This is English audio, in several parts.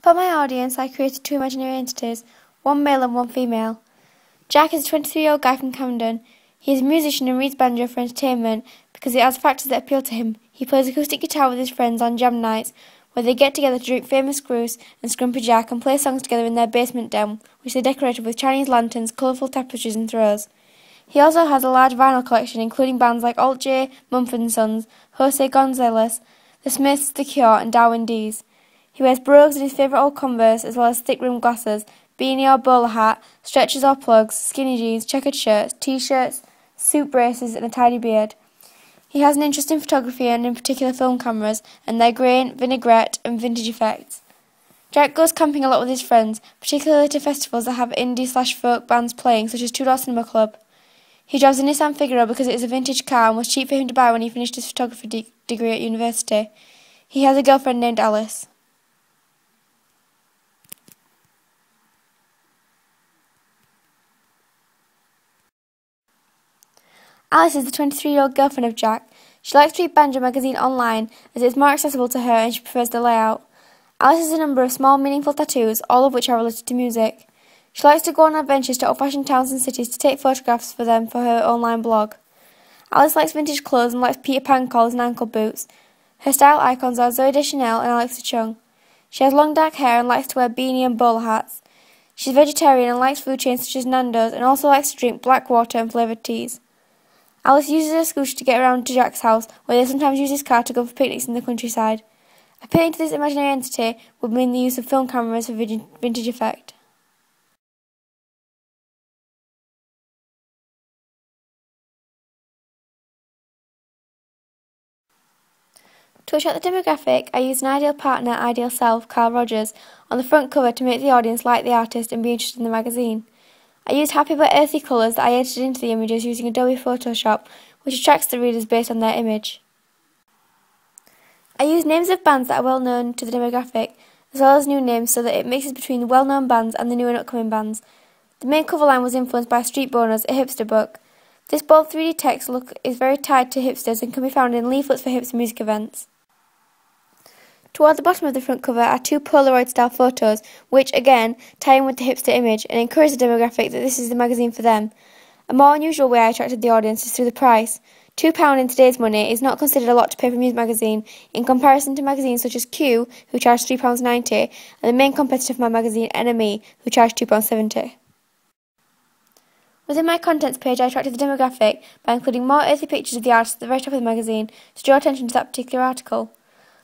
For my audience, I created two imaginary entities, one male and one female. Jack is a 23-year-old guy from Camden. He is a musician and reads banjo for entertainment because it has factors that appeal to him. He plays acoustic guitar with his friends on jam nights, where they get together to drink famous Goose and Scrumpy Jack and play songs together in their basement den, which they decorated with Chinese lanterns, colourful tapestries and throws. He also has a large vinyl collection, including bands like Alt J, Mumford & Sons, Jose Gonzalez, The Smiths, The Cure and Darwin Dees. He wears brogues and his favourite old Converse, as well as thick-rimmed glasses, beanie or bowler hat, stretchers or plugs, skinny jeans, checkered shirts, t-shirts, suit braces and a tidy beard. He has an interest in photography and in particular film cameras and their grain, vinaigrette and vintage effects. Jack goes camping a lot with his friends, particularly to festivals that have indie/folk bands playing, such as Two Door Cinema Club. He drives a Nissan Figaro because it is a vintage car and was cheap for him to buy when he finished his photography degree at university. He has a girlfriend named Alice. Alice is the 23-year-old girlfriend of Jack. She likes to read Banjo magazine online as it is more accessible to her and she prefers the layout. Alice has a number of small, meaningful tattoos, all of which are related to music. She likes to go on adventures to old-fashioned towns and cities to take photographs for them for her online blog. Alice likes vintage clothes and likes Peter Pan collars and ankle boots. Her style icons are Zooey Deschanel and Alexa Chung. She has long dark hair and likes to wear beanie and bowler hats. She's vegetarian and likes food chains such as Nando's and also likes to drink black water and flavoured teas. Alice uses her scooter to get around to Jack's house, where they sometimes use his car to go for picnics in the countryside. Appealing to this imaginary entity would mean the use of film cameras for vintage effect. To attract the demographic, I used an ideal partner, ideal self, Carl Rogers, on the front cover to make the audience like the artist and be interested in the magazine. I used happy but earthy colours that I edited into the images using Adobe Photoshop, which attracts the readers based on their image. I used names of bands that are well known to the demographic, as well as new names so that it mixes between the well-known bands and the new and upcoming bands. The main cover line was influenced by Street Boners, a hipster book. This bold 3D text look is very tied to hipsters and can be found in leaflets for hipster music events. Toward the bottom of the front cover are two Polaroid-style photos, which, again, tie in with the hipster image and encourage the demographic that this is the magazine for them. A more unusual way I attracted the audience is through the price. £2 in today's money is not considered a lot to pay for a music magazine, in comparison to magazines such as Q, who charge £3.90, and the main competitor for my magazine, NME, who charge £2.70. Within my contents page, I attracted the demographic by including more earthy pictures of the artist at the very top of the magazine to draw attention to that particular article.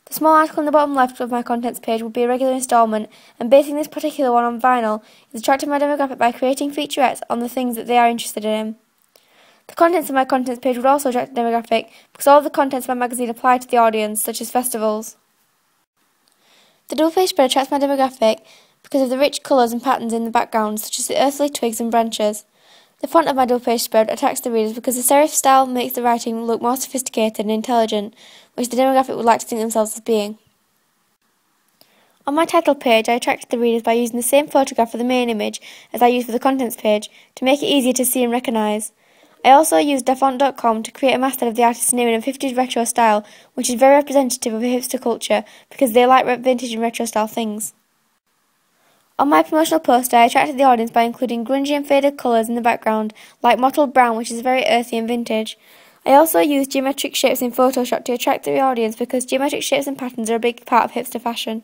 The small article in the bottom left of my contents page will be a regular instalment, and basing this particular one on vinyl is attracting my demographic by creating featurettes on the things that they are interested in. The contents of my contents page would also attract the demographic because all of the contents of my magazine apply to the audience, such as festivals. The double-page spread attracts my demographic because of the rich colours and patterns in the background, such as the earthly twigs and branches. The font of my double-page spread attracts the readers because the serif style makes the writing look more sophisticated and intelligent, which the demographic would like to think themselves as being. On my title page, I attracted the readers by using the same photograph for the main image as I used for the contents page, to make it easier to see and recognise. I also used dafont.com to create a masthead of the artist's name in a 50s retro style, which is very representative of a hipster culture because they like vintage and retro style things. On my promotional poster, I attracted the audience by including grungy and faded colours in the background, like mottled brown, which is very earthy and vintage. I also used geometric shapes in Photoshop to attract the audience because geometric shapes and patterns are a big part of hipster fashion.